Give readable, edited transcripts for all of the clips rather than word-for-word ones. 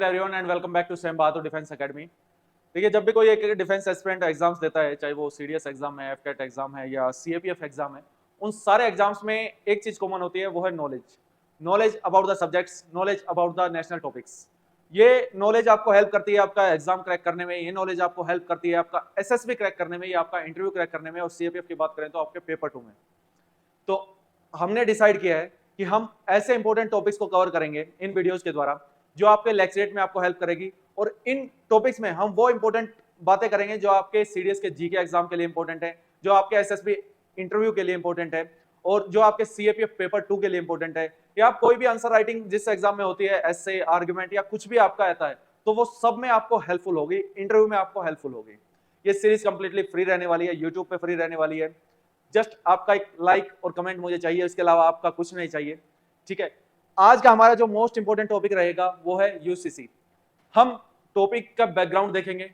Everyone and welcome back to Sam Bahadur defence academy. देखिए, जब भी कोई एक डिफेंस एस्पिरेंट एग्जाम्स देता है, चाहे वो सीडीएस एग्जाम है, एफकेट एग्जाम है या सीएपीएफ एग्जाम है, उन सारे एग्जाम्स में एक चीज कॉमन होती है, वो है knowledge. Knowledge about the subjects, knowledge about the national topics. ये नॉलेज आपको हेल्प करती है आपका एग्जाम क्रैक करने में, ये नॉलेज आपको हेल्प करती है आपका एसएसबी क्रैक करने में, या आपका इंटरव्यू क्रैक करने में, और सीएपीएफ की बात करें तो आपके पेपर 2 में। तो हमने डिसाइड किया है कि हम ऐसे इंपॉर्टेंट टॉपिक्स को कवर करेंगे इन वीडियोस के द्वारा जो आपके लेक्चरेट में आपको हेल्प करेगी, और इन टॉपिक्स में हम वो इंपॉर्टेंट बातें करेंगे जो आपके सीडीएस के जीके एग्जाम के लिए इंपॉर्टेंट है, जो आपके एसएसबी इंटरव्यू के लिए इंपॉर्टेंट है, और जो आपके सीएपीएफ पेपर 2 के लिए इंपॉर्टेंट है, या आप कोई भी आंसर राइटिंग जिस एग्जाम में होती है, एसे, आर्गुमेंट या कुछ भी आपका आता है, तो वो सब में आपको हेल्पफुल होगी, इंटरव्यू में आपको हेल्पफुल होगी। ये सीरीज कंप्लीटली फ्री रहने वाली है, यूट्यूब पे फ्री रहने वाली है। जस्ट आपका एक लाइक और कमेंट मुझे चाहिए, इसके अलावा आपका कुछ नहीं चाहिए, ठीक है। आज का हमारा जो मोस्ट इंपोर्टेंट टॉपिक रहेगा वो है यूसीसी। हम टॉपिक का बैकग्राउंड देखेंगे,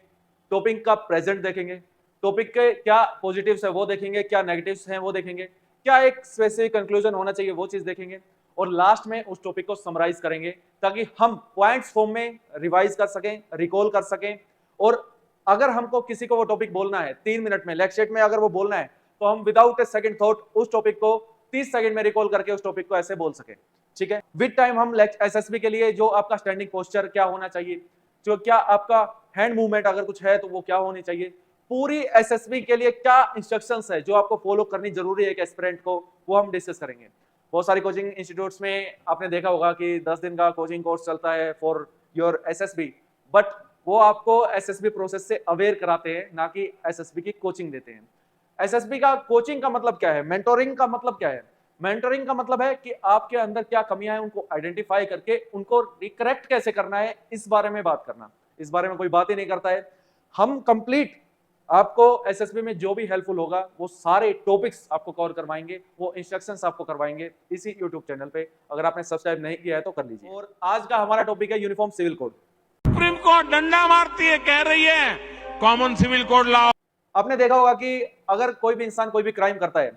टॉपिक का प्रेजेंट देखेंगे, टॉपिक के क्या पॉजिटिव्स है वो देखेंगे, क्या नेगेटिव्स हैं वो देखेंगे, क्या एक स्पेसिफिक कंक्लूजन होना चाहिए वो चीज देखेंगे, और लास्ट में उस टॉपिक को समराइज करेंगे ताकि हम पॉइंट्स फॉर्म में रिवाइज कर सकें, रिकॉल कर सकें। और अगर हमको किसी को वो टॉपिक बोलना है 3 मिनट में लेक्चर में, अगर वो बोलना है, तो हम विदाउट ए सेकंड थॉट उस टॉपिक को 30 सेकंड में रिकॉल करके उस टॉपिक को ऐसे बोल सके, ठीक है। विद टाइम हम एसएसबी के लिए जो आपका स्टैंडिंग पोस्चर क्या होना चाहिए, जो क्या आपका हैंड मूवमेंट अगर कुछ है तो वो क्या होनी चाहिए, पूरी एसएसबी के लिए क्या इंस्ट्रक्शंस है जो आपको फॉलो करनी जरूरी है एक एस्पिरेंट को, वो हम डिस्कस करेंगे। बहुत सारी कोचिंग इंस्टीट्यूट्स में आपने देखा होगा कि 10 दिन का कोचिंग कोर्स चलता है फॉर योर एसएसबी, बट वो आपको एसएसबी प्रोसेस से अवेयर कराते हैं, ना कि एसएसबी की कोचिंग देते हैं। एसएसबी का कोचिंग का मतलब क्या है, मेंटोरिंग का मतलब क्या है? मेंटोरिंग का मतलब है कि आपके अंदर क्या कमियां हैं उनको आइडेंटिफाई करके उनको रिकरेक्ट कैसे करना है, इस बारे में बात करना। इस बारे में कोई बात ही नहीं करता है। हम कंप्लीट आपको एसएसबी में जो भी हेल्पफुल होगा वो सारे टॉपिक्स आपको कवर करवाएंगे, वो इंस्ट्रक्शंस आपको करवाएंगे इसी यूट्यूब चैनल पे। अगर आपने सब्सक्राइब नहीं किया है तो कर लीजिए। और आज का हमारा टॉपिक है uniform civil code. Supreme court डंडा मारती है, कह रही है कॉमन सिविल कोड लाओ। आपने देखा होगा कि अगर कोई भी इंसान कोई भी क्राइम करता है,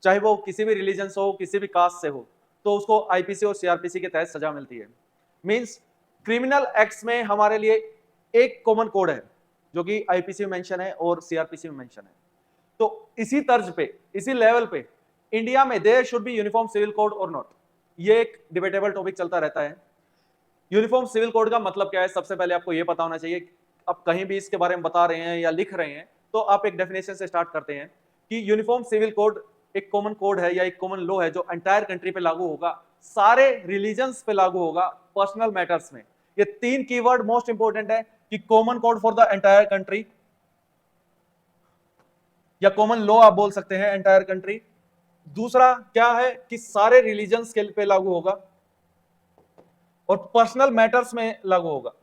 चाहे वो किसी भी रिलीजन से हो, किसी भी कास्ट से हो, तो उसको आईपीसी और सीआरपीसी के तहत सजा मिलती है। मींस क्रिमिनल एक्ट्स में हमारे लिए एक कॉमन कोड है जो कि आईपीसी में मेंशन है और सीआरपीसी में मेंशन है। तो इसी तर्ज पे, इसी लेवल पे इंडिया में there should be uniform civil code और नॉट, ये एक डिबेटेबल टॉपिक चलता रहता है। यूनिफॉर्म सिविल कोड का मतलब क्या है, सबसे पहले आपको यह पता होना चाहिए। आप कहीं भी इसके बारे में बता रहे हैं या लिख रहे हैं तो आप एक डेफिनेशन से स्टार्ट करते हैं कि यूनिफॉर्म सिविल कोड एक कॉमन कोड है या एक कॉमन लॉ है जो एंटायर कंट्री पे लागू होगा, सारे रिलीजन्स पे लागू होगा, पर्सनल मैटर्स में। ये 3 कीवर्ड मोस्ट इंपॉर्टेंट है कि common code for the entire country, या कॉमन लॉ आप बोल सकते हैं एंटायर कंट्री। दूसरा क्या है कि सारे रिलीजन्स के पे लागू होगा, और पर्सनल मैटर्स में लागू होगा।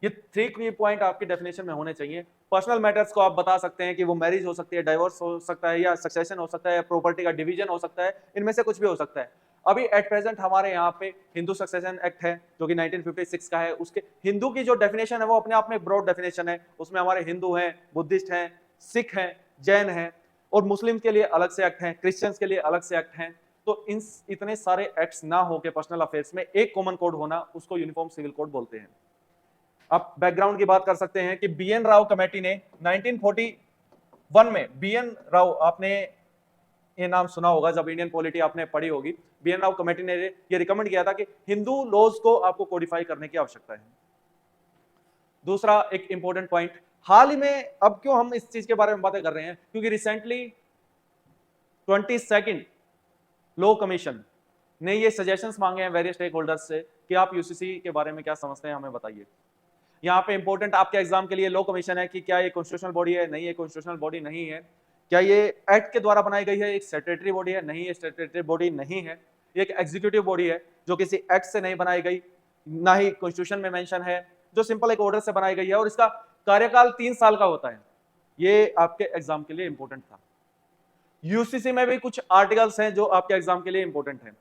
ये 3 की पॉइंट आपकी डेफिनेशन में होने चाहिए। पर्सनल मैटर्स को आप बता सकते हैं कि वो मैरिज हो सकती है, डाइवोर्स हो सकता है, या सक्सेशन हो सकता है, या प्रॉपर्टी का डिवीजन हो सकता है, इनमें से कुछ भी हो सकता है। अभी एट प्रेजेंट हमारे यहाँ पे हिंदू सक्सेशन एक्ट है जो कि 1956 का है। उसके हिंदू की जो डेफिनेशन है वो अपने आप में ब्रॉड डेफिनेशन है। उसमें हमारे हिंदू हैं, बुद्धिस्ट हैं, सिख हैं, जैन हैं, और मुस्लिम के लिए अलग से एक्ट हैं, क्रिश्चियंस के लिए अलग से एक्ट हैं। तो इन इतने सारे एक्ट्स ना हो के पर्सनल अफेयर्स में एक कॉमन कोड होना, उसको यूनिफॉर्म सिविल कोड बोलते हैं। आप बैकग्राउंड की बात कर सकते हैं कि बीएन राव कमेटी ने 1941 में, बीएन राव, आपने ये नाम सुना होगा जब इंडियन पॉलिटी आपने पढ़ी होगी, बीएन राव कमेटी ने ये रिकमेंड किया था कि हिंदू लॉज को आपको कोडिफाई करने की आवश्यकता है। दूसरा एक इंपॉर्टेंट पॉइंट, हाल ही में, अब क्यों हम इस चीज के बारे में बातें कर रहे हैं, क्योंकि रिसेंटली 22nd लॉ कमीशन ने ये सजेशंस मांगे हैं वेरियस स्टेक होल्डर्स से कि आप यूसीसी के बारे में क्या समझते हैं, हमें बताइए। यहाँ पे इंपॉर्टेंट आपके एग्जाम के लिए लॉ कमीशन है कि क्या ये कॉन्स्टिट्यूशनल बॉडी है, नहीं, ये कॉन्स्टिट्यूशनल बॉडी नहीं है। क्या ये एक्ट के द्वारा बनाई गई है, एक स्टैट्यूटरी बॉडी है, नहीं, ये स्टैट्यूटरी बॉडी नहीं है। ये एक एग्जीक्यूटिव बॉडी है जो किसी एक्ट से नहीं बनाई गई, ना ही कॉन्स्टिट्यूशन में मेंशन है, जो सिंपल एक ऑर्डर से बनाई गई है, और इसका कार्यकाल 3 साल का होता है। ये आपके एग्जाम के लिए इंपॉर्टेंट था। यूसीसी में भी कुछ आर्टिकल्स हैं जो आपके एग्जाम के लिए इंपॉर्टेंट हैं।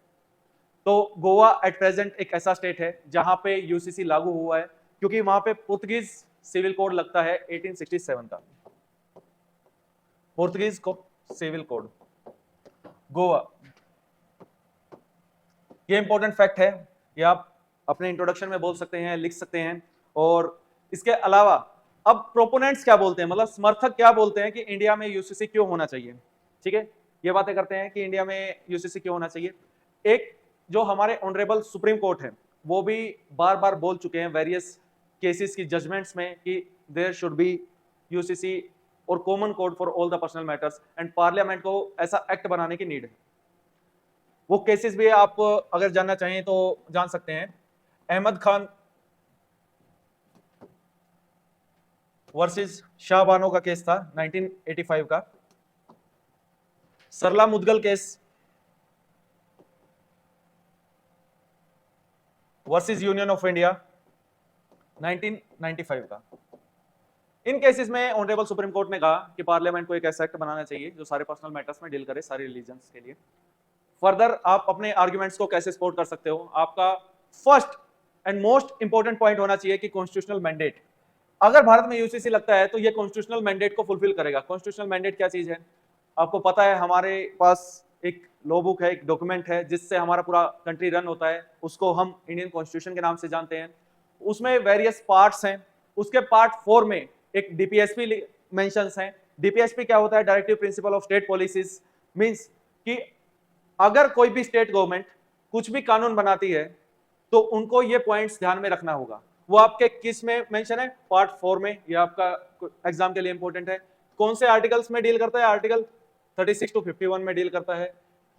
तो गोवा एट प्रेजेंट एक ऐसा स्टेट है जहां पे यूसीसी लागू हुआ है, क्योंकि वहां पे पुर्तगीज सिविल कोड लगता है 1867 का, पुर्तगीज को सिविल कोड, गोवा। ये इंपॉर्टेंट फैक्ट है, ये आप अपने इंट्रोडक्शन में बोल सकते हैं, लिख सकते हैं। और इसके अलावा अब प्रोपोनेंट्स क्या बोलते हैं, मतलब समर्थक क्या बोलते हैं कि इंडिया में यूसीसी क्यों होना चाहिए। ठीक है, ये बातें करते हैं कि इंडिया में यूसीसी क्यों होना चाहिए। एक जो हमारे ऑनरेबल सुप्रीम कोर्ट है वो भी बार बार बोल चुके हैं वेरियस केसेस की जजमेंट्स में कि देयर शुड बी यूसीसी और common code for all the personal matters, and parliament को ऐसा एक्ट बनाने की नीड है। वो केसेस भी आप अगर जानना चाहें तो जान सकते हैं। अहमद खान वर्सेस शाहबानो का केस था 1985 का। Sarla Mudgal case versus union of India 1995 का। इन केसेस में ऑनरेबल सुप्रीम कोर्ट ने कहा कि पार्लियामेंट को एक ऐसा एक्ट बनाना चाहिए जो सारे पर्सनल मैटर्स में डील करे, सारे रिलीजन्स के लिए। फर्दर आप अपने आर्ग्यूमेंट्स को कैसे सपोर्ट कर सकते हो, आपका first and most important point होना चाहिए कि कॉन्स्टिट्यूशनल मैंडेट। अगर भारत में यूसीसी लगता है तो ये कॉन्स्टिट्यूशनल मैंडेट को फुलफिल करेगा। कॉन्स्टिट्यूशनल मैंडेट क्या चीज है, आपको पता है, हमारे पास एक लॉ बुक है, एक डॉक्यूमेंट है जिससे हमारा पूरा कंट्री रन होता है, उसको हम इंडियन कॉन्स्टिट्यूशन के नाम से जानते हैं। उसमें वेरियस पार्ट्स हैं, उसके पार्ट 4 में एक डीपीएसपी मेंशंस हैं। डीपीएसपी क्या होता है, directive principle of state policies. Means कि अगर कोई भी स्टेट गवर्नमेंट कुछ भी कानून बनाती है तो उनको ये पॉइंट्स ध्यान में रखना होगा। वो आपके किस में मेंशन है, पार्ट 4 में। ये आपका एग्जाम के लिए इंपॉर्टेंट है। कौन से आर्टिकल्स में डील करता है, आर्टिकल 36 to 51 में डील करता है।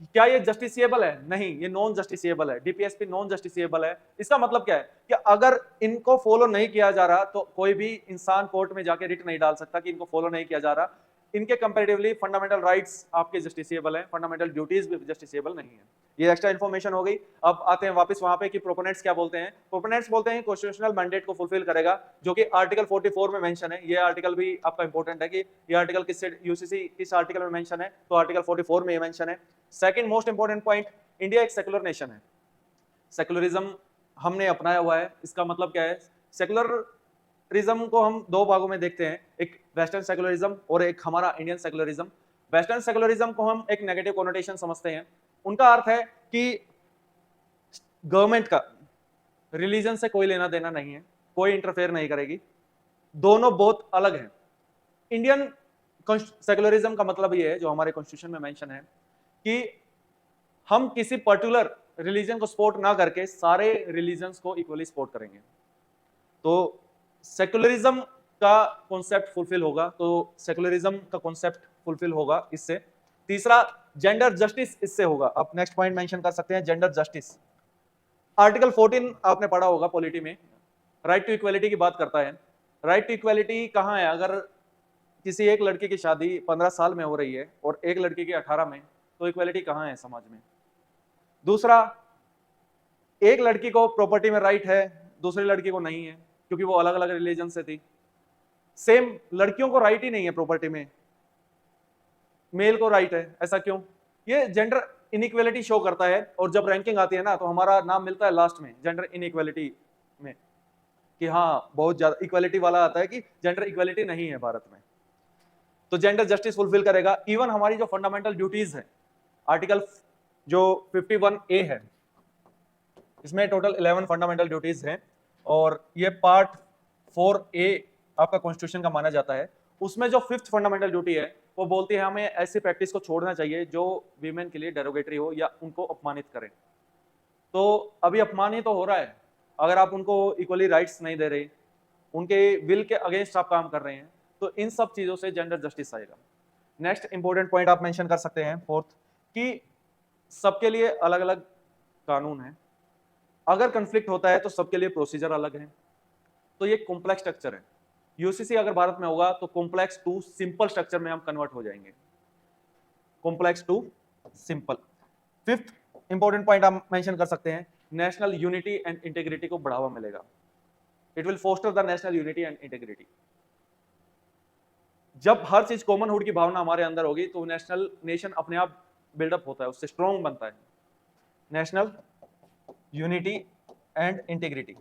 क्या ये जस्टिसिएबल है, नहीं, ये नॉन जस्टिसिएबल है। डीपीएसपी नॉन जस्टिसिएबल है। इसका मतलब क्या है कि अगर इनको फॉलो नहीं किया जा रहा तो कोई भी इंसान कोर्ट में जाके रिट नहीं डाल सकता कि इनको फॉलो नहीं किया जा रहा। इनके कंपैरेटिवली फंडामेंटल राइट्स आपके जस्टिसिएबल हैं, फंडामेंटल ड्यूटीज भी जस्टिसिएबल नहीं है। ये एक्स्ट्रा इन्फॉर्मेशन हो गई। अब आते हैं वापस वहां पे कि प्रोपोनेंट्स क्या बोलते हैं। प्रोपोनेंट्स बोलते हैं कॉन्स्टिट्यूशनल मैंडेट को फुलफिल करेगा, जो कि आर्टिकल 44 में मेंशन है। ये आर्टिकल भी आपका इंपॉर्टेंट है कि ये आर्टिकल किससे, यूसीसी किस आर्टिकल में मेंशन है, तो आर्टिकल 44 में ये मेंशन है। Second most important point, India एक सेकुलर नेशन है। सेकुलरिज्म हमने अपनाया हुआ है। इसका मतलब क्या है, सेकुलरिज्म को हम दो भागों में देखते हैं, एक वेस्टर्न सेकुलरिज्म और एक हमारा इंडियन सेकुलरिज्म। वेस्टर्न सेकुलरिज्म को हम एक नेगेटिव कोनोटेशन समझते हैं। उनका अर्थ है कि गवर्नमेंट का रिलीजन से कोई लेना देना नहीं है, कोई इंटरफेयर नहीं करेगी, दोनों बहुत अलग हैं। इंडियन सेकुलरिज्म का मतलब ये है, जो हमारे कॉन्स्टिट्यूशन में मेंशन है, कि हम किसी पर्टिकुलर रिलीजन को सपोर्ट ना करके सारे रिलीजन्स को इक्वली सपोर्ट करेंगे। तो सेकुलरिज्म का कॉन्सेप्ट फुलफिल होगा, तो सेकुलरिज्म का कॉन्सेप्ट फुलफिल होगा इससे। तीसरा, जेंडर जस्टिस इससे होगा। आप नेक्स्ट पॉइंट मेंशन कर सकते हैं, जेंडर जस्टिस। आर्टिकल 14 आपने पढ़ा होगा पॉलिटी में, राइट टू इक्वालिटी की बात करता है। राइट टू इक्वालिटी कहां है, अगर किसी एक लड़की की शादी 15 साल में हो रही है और एक लड़की की 18 में, तो इक्वालिटी कहां है समाज में। दूसरा, एक लड़की को प्रॉपर्टी में राइट है, दूसरी लड़की को नहीं है, क्योंकि वो अलग अलग रिलीजन से थी। सेम लड़कियों को राइट ही नहीं है प्रॉपर्टी में, मेल को राइट है, ऐसा क्यों। ये जेंडर इनइक्वालिटी शो करता है। और जब रैंकिंग आती है ना, तो हमारा नाम मिलता है लास्ट में जेंडर इनइक्वालिटी में, कि हाँ बहुत ज्यादा इक्वालिटी वाला आता है कि जेंडर इक्वालिटी नहीं है भारत में। तो जेंडर जस्टिस फुलफिल करेगा। इवन हमारी जो फंडामेंटल ड्यूटीज है, आर्टिकल जो 51A है, इसमें टोटल 11 फंडामेंटल ड्यूटीज हैं, और ये पार्ट 4A आपका कॉन्स्टिट्यूशन का माना जाता है। उसमें जो 5th फंडामेंटल ड्यूटी है, वो बोलती है हमें ऐसी प्रैक्टिस को छोड़ना चाहिए जो वीमेन के लिए डेरोगेटरी हो या उनको अपमानित करे। तो अभी अपमानित तो हो रहा है, अगर आप उनको इक्वली राइट्स नहीं दे रहे, उनके विल के अगेंस्ट आप काम कर रहे हैं, तो इन सब चीजों से जेंडर जस्टिस आएगा। नेक्स्ट इंपॉर्टेंट पॉइंट आप मेंशन कर सकते हैं, फोर्थ, कि सबके लिए अलग अलग कानून है। अगर कंफ्लिक्ट होता है तो सबके लिए प्रोसीजर अलग है। तो ये कॉम्प्लेक्स स्ट्रक्चर है। यूसीसी अगर भारत में होगा तो कॉम्प्लेक्स टू सिंपल स्ट्रक्चर में हम कन्वर्ट हो जाएंगे, complex to simple. 5th important point आप मेंशन कर सकते हैं, नेशनल यूनिटी एंड इंटीग्रिटी को बढ़ावा मिलेगा। It will foster the national unity and integrity. जब हर चीज कॉमनहुड की भावना हमारे अंदर होगी तो नेशनल नेशन अपने आप बिल्डअप होता है, उससे स्ट्रॉन्ग बनता है। National unity and integrity.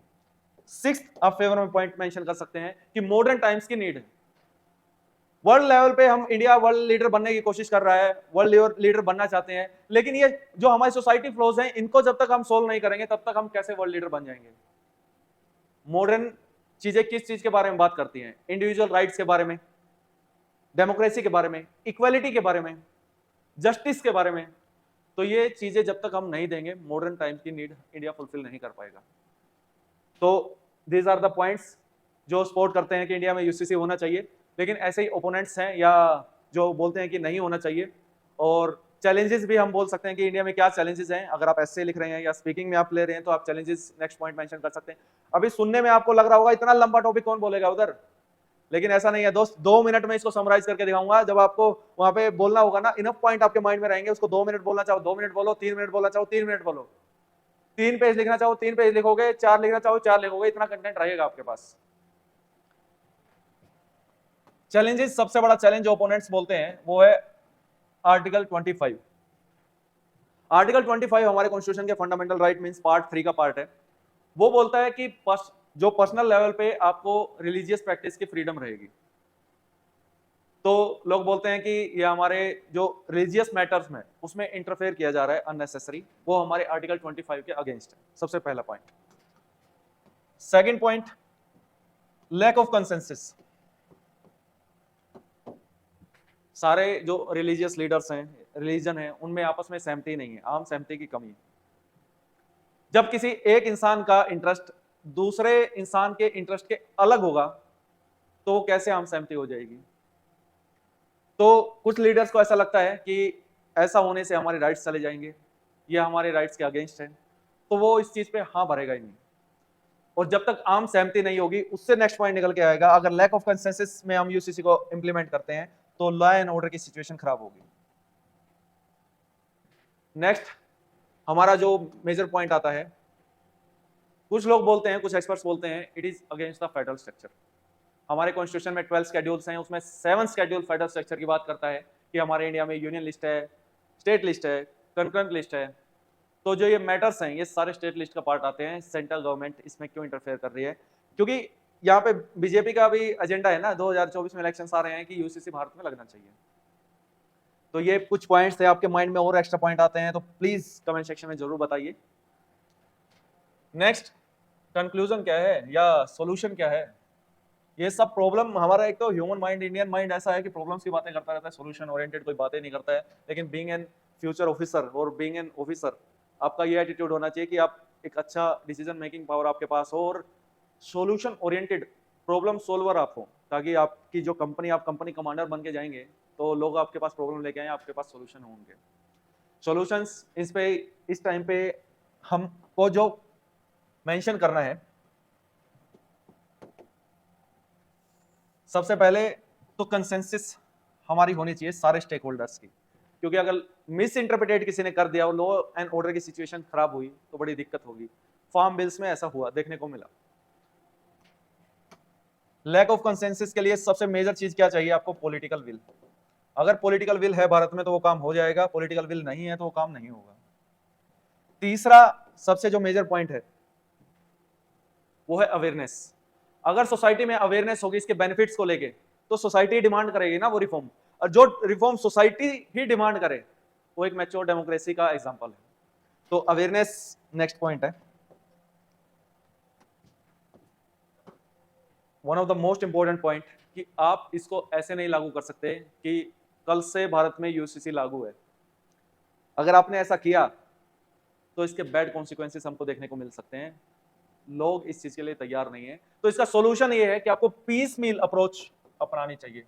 6th आप फेवर में पॉइंट मेंशन कर सकते हैं कि मॉडर्न टाइम्स की नीड है। वर्ल्ड लेवल पे हम इंडिया वर्ल्ड लीडर बनने की कोशिश कर रहा है, वर्ल्ड लीडर बनना चाहते हैं, लेकिन ये जो हमारी सोसाइटी फ्लॉज हैं इनको जब तक हम सोल्व नहीं करेंगे तब तक हम कैसे वर्ल्ड लीडर बन जाएंगे। मॉडर्न चीजें किस चीज के बारे में बात करती हैं? इंडिविजुअल राइट्स के बारे में, डेमोक्रेसी के बारे में, इक्वालिटी के बारे में, जस्टिस के बारे में। तो ये चीजें जब तक हम नहीं देंगे मॉडर्न टाइम की नीड इंडिया फुलफिल नहीं कर पाएगा। तो दीज आर द पॉइंट्स जो सपोर्ट करते हैं कि इंडिया में यूसीसी होना चाहिए, लेकिन ऐसे ही ओपोनेंट्स हैं या जो बोलते हैं कि नहीं होना चाहिए। और चैलेंजेस भी हम बोल सकते हैं कि इंडिया में क्या चैलेंजेस हैं। अगर आप ऐसे लिख रहे हैं या स्पीकिंग में आप ले रहे हैं तो आप चैलेंजेस नेक्स्ट पॉइंट मेंशन कर सकते हैं। अभी सुनने में आपको लग रहा होगा इतना लंबा टॉपिक कौन बोलेगा उधर, लेकिन ऐसा नहीं है दोस्त। 2 मिनट में इसको समराइज करके दिखाऊंगा। जब आपको वहां पे बोलना होगा ना, इनफ पॉइंट आपके माइंड में रहेंगे, उसको 2 मिनट बोलना चाहो 2 मिनट बोलो, 3 मिनट बोलना चाहो 3 मिनट बोलो, 3 पेज लिखना चाहो 3 पेज लिखोगे, 4 लिखना चाहो 4 लिखोगे, इतना कंटेंट रहेगा आपके पास। चैलेंजेस, सबसे बड़ा चैलेंज जो ओपोनेंट्स बोलते हैं वो है आर्टिकल 25। आर्टिकल 25 हमारे कॉन्स्टिट्यूशन के फंडामेंटल राइट मींस पार्ट 3 का पार्ट है। वो बोलता है कि जो पर्सनल लेवल पे आपको रिलीजियस प्रैक्टिस की फ्रीडम रहेगी। तो लोग बोलते हैं कि ये हमारे जो रिलीजियस मैटर्स में उसमें इंटरफेयर किया जा रहा है अननेसेसरी, वो हमारे आर्टिकल 25 के अगेंस्ट है। सबसे पहला point. Second point, lack of consensus. सारे जो रिलीजियस लीडर्स हैं, रिलीजन है, उनमें आपस में सहमति नहीं है, आम सहमति की कमी है। जब किसी एक इंसान का इंटरेस्ट दूसरे इंसान के इंटरेस्ट के अलग होगा तो कैसे आम सहमति हो जाएगी? तो कुछ लीडर्स को ऐसा लगता है कि ऐसा होने से हमारे राइट्स चले जाएंगे, ये हमारे राइट्स के अगेंस्ट है, तो वो इस चीज पे हाँ भरेगा ही नहीं। और जब तक आम सहमति नहीं होगी, उससे नेक्स्ट पॉइंट निकल के आएगा, अगर लैक ऑफ कंसेंसस में हम यूसीसी को इंप्लीमेंट करते हैं तो लॉ एंड ऑर्डर की सिचुएशन खराब होगी। नेक्स्ट हमारा जो मेजर पॉइंट आता है, कुछ लोग बोलते हैं, कुछ एक्सपर्ट्स बोलते हैं it is against the federal structure. हमारे कॉन्स्टिट्यूशन में 12 शेड्यूल्स हैं, उसमें 7 शेड्यूल फेडरल स्ट्रक्चर की बात करता है कि हमारे इंडिया में यूनियन लिस्ट है, स्टेट लिस्ट है, कंकरेंट लिस्ट है। तो जो ये मैटर्स हैं ये सारे स्टेट लिस्ट का पार्ट आते हैं। सेंट्रल गवर्नमेंट इसमें क्यों इंटरफेयर कर रही है? क्योंकि यहाँ पे बीजेपी का भी एजेंडा है ना, 2024 में इलेक्शन आ रहे हैं कि यूसीसी भारत में लगना चाहिए। तो ये कुछ पॉइंट्स थे, आपके माइंड में और एक्स्ट्रा पॉइंट आते हैं तो प्लीज कमेंट सेक्शन में जरूर बताइए। नेक्स्ट, कंक्लूजन क्या है या सॉल्यूशन क्या है? ये सब प्रॉब्लम हमारा, एक तो ह्यूमन माइंड, इंडियन माइंड ऐसा है कि प्रॉब्लम्स की बातें करता रहता है, सॉल्यूशन ओरिएंटेड कोई बातें नहीं करता है। लेकिन बीइंग एन फ्यूचर ऑफिसर और बीइंग एन ऑफिसर, आपका ये एटीट्यूड होना चाहिए कि आप एक अच्छा डिसीजन मेकिंग पावर आपके पास हो और सॉल्यूशन ओरिएंटेड प्रॉब्लम सोल्वर आप हो, ताकि आपकी जो कंपनी, आप कंपनी कमांडर बन के जाएंगे तो लोग आपके पास प्रॉब्लम लेके आए, आपके पास सॉल्यूशन होंगे। सॉल्यूशंस इस टाइम पे हमको जो मेंशन करना है, सबसे पहले तो कंसेंसस हमारी होनी चाहिए सारे स्टेक होल्डर्स की, क्योंकि अगर मिस इंटरप्रिटेट किसी ने कर दिया और लॉ एंड ऑर्डर की सिचुएशन खराब हुई तो बड़ी दिक्कत होगी। फार्म बिल्स में ऐसा हुआ, देखने को मिला। लैक ऑफ कंसेंसस के लिए सबसे मेजर चीज क्या चाहिए आपको? Political will. अगर पॉलिटिकल विल है भारत में तो वो काम हो जाएगा, पॉलिटिकल विल नहीं है तो वो काम नहीं होगा। तीसरा सबसे जो मेजर पॉइंट है वो है अवेयरनेस। अगर सोसाइटी में अवेयरनेस होगी इसके बेनिफिट्स को लेके तो सोसाइटी डिमांड करेगी ना वो रिफॉर्म, और जो रिफॉर्म सोसाइटी ही डिमांड करे वो एक मैच्योर डेमोक्रेसी का एग्जांपल है। तो अवेयरनेस नेक्स्ट पॉइंट है। One of the most important point कि आप इसको ऐसे नहीं लागू कर सकते कि कल से भारत में यूसीसी लागू है। अगर आपने ऐसा किया तो इसके बैड कॉन्सिक्वेंसेस हमको देखने को मिल सकते हैं। लोग इस चीज के लिए तैयार नहीं है। तो इसका सॉल्यूशन ये है कि आपको पीस मील अप्रोच अपनानी चाहिए।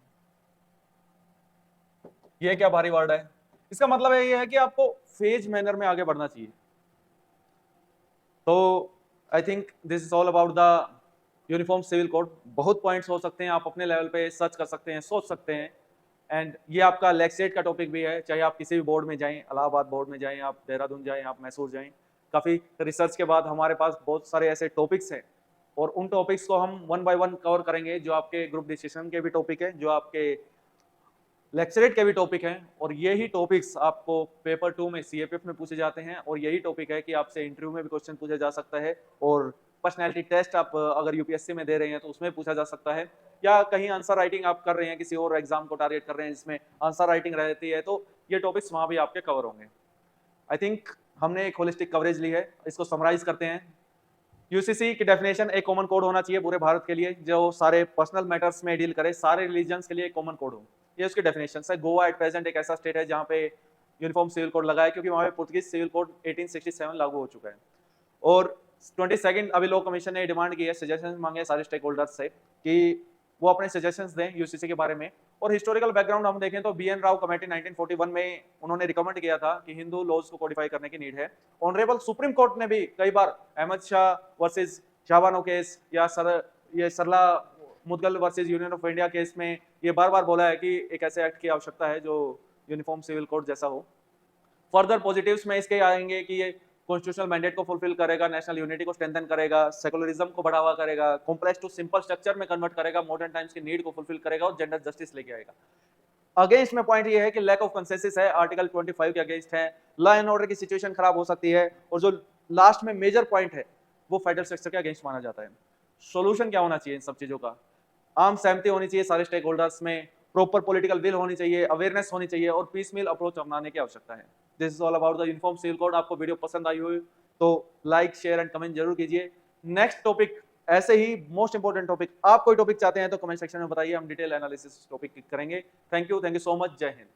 ये क्या भारी वर्ड है? इसका मतलब ये है कि आपको फेज मैनर में आगे बढ़ना चाहिए। तो I think this is all about the uniform civil code. बहुत पॉइंट्स हो सकते हैं, आप अपने लेवल पे सर्च कर सकते हैं, सोच सकते हैं। एंड ये आपका लेक्सेट का टॉपिक भी है, चाहे आप किसी भी बोर्ड में जाएं, इलाहाबाद बोर्ड में जाएं, आप देहरादून जाएं, आप मैसूर जाएं। काफ़ी रिसर्च के बाद हमारे पास बहुत सारे ऐसे टॉपिक्स हैं और उन टॉपिक्स को हम 1 बाय 1 कवर करेंगे, जो आपके ग्रुप डिस्कशन के भी टॉपिक है, जो आपके लेक्चरेट के भी टॉपिक हैं। और यही टॉपिक्स आपको पेपर 2 में CAPF में पूछे जाते हैं और यही टॉपिक है कि आपसे इंटरव्यू में भी क्वेश्चन पूछा जा सकता है और पर्सनैलिटी टेस्ट आप अगर यूपीएससी में दे रहे हैं तो उसमें पूछा जा सकता है, या कहीं आंसर राइटिंग आप कर रहे हैं, किसी और एग्जाम को टारगेट कर रहे हैं जिसमें आंसर राइटिंग रहती है, तो ये टॉपिक्स वहां भी आपके कवर होंगे। आई थिंक हमने एक होलिस्टिक कवरेज ली है, इसको समराइज करते हैं। यूसीसी की डेफिनेशन एक कॉमन कोड होना चाहिए पूरे भारत के लिए, जो सारे पर्सनल मैटर्स में डील करे, सारे रिलीजन्स के लिए एक कॉमन कोड हो, ये उसकी डेफिनेशन है। गोवा एट प्रेजेंट एक ऐसा स्टेट है जहाँ पे यूनिफॉर्म सिविल कोड लगा है, क्योंकि वहाँ पे पुर्तगीज सिविल कोड 1867 लागू हो चुका है। और 22 अभी लॉ कमीशन ने डिमांड की है, सजेशन मांगे सारे स्टेक होल्डर्स से कि वो अपने सजेशंस दें यूसीसी के बारे में। और हिस्टोरिकल बैकग्राउंड हम देखें तो BN राव कमेटी 1941 में उन्होंने रिकमेंड किया था कि हिंदू लॉज को कोडिफाई करने की नीड है। ऑनरेबल सुप्रीम कोर्ट ने भी कई बार अहमद शाह वर्सेस शाहबानो केस या ये Sarla Mudgal versus union of India case में ये बार बार बोला है कि एक ऐसे एक्ट की आवश्यकता है जो यूनिफॉर्म सिविल कोड जैसा हो। फर्दर पॉजिटिव्स में इसके आएंगे कि ये कॉन्स्टिट्यूशनल मैंडेट को फुलफिल करेगा, नेशनल यूनिटी को स्ट्रेंथन करेगा, सेकुलरिज्म को बढ़ावा करेगा, कॉम्प्लेक्स टू सिंपल स्ट्रक्चर में कन्वर्ट करेगा, मॉडर्न टाइम्स की नीड को फुलफिल करेगा और जेंडर जस्टिस लेके आएगा। अगेंस्ट में पॉइंट ये है कि लैक ऑफ कंसेंसस है, आर्टिकल 25 के अगेंस्ट है, लॉ एंड ऑर्डर की सिचुएशन खराब हो सकती है, और जो लास्ट में मेजर पॉइंट है वो फेडरल स्ट्रक्चर के अगेंस्ट माना जाता है। सोल्यूशन क्या होना चाहिए इन सब चीजों का? आम सहमति होनी चाहिए सारे स्टेक होल्डर्स में, प्रॉपर पॉलिटिकल विल होनी चाहिए, अवेयरनेस होनी चाहिए और पीसमील अप्रोच अपनाने की आवश्यकता है। This is all about the uniform civil code. आपको वीडियो पसंद आई हो तो लाइक, शेयर एंड कमेंट जरूर कीजिए। नेक्स्ट टॉपिक ऐसे ही मोस्ट इंपोर्टेंट टॉपिक, आप कोई टॉपिक चाहते हैं तो कमेंट सेक्शन में बताइए, हम डिटेल एनालिसिस टॉपिक करेंगे। Thank you so much. जय हिंद।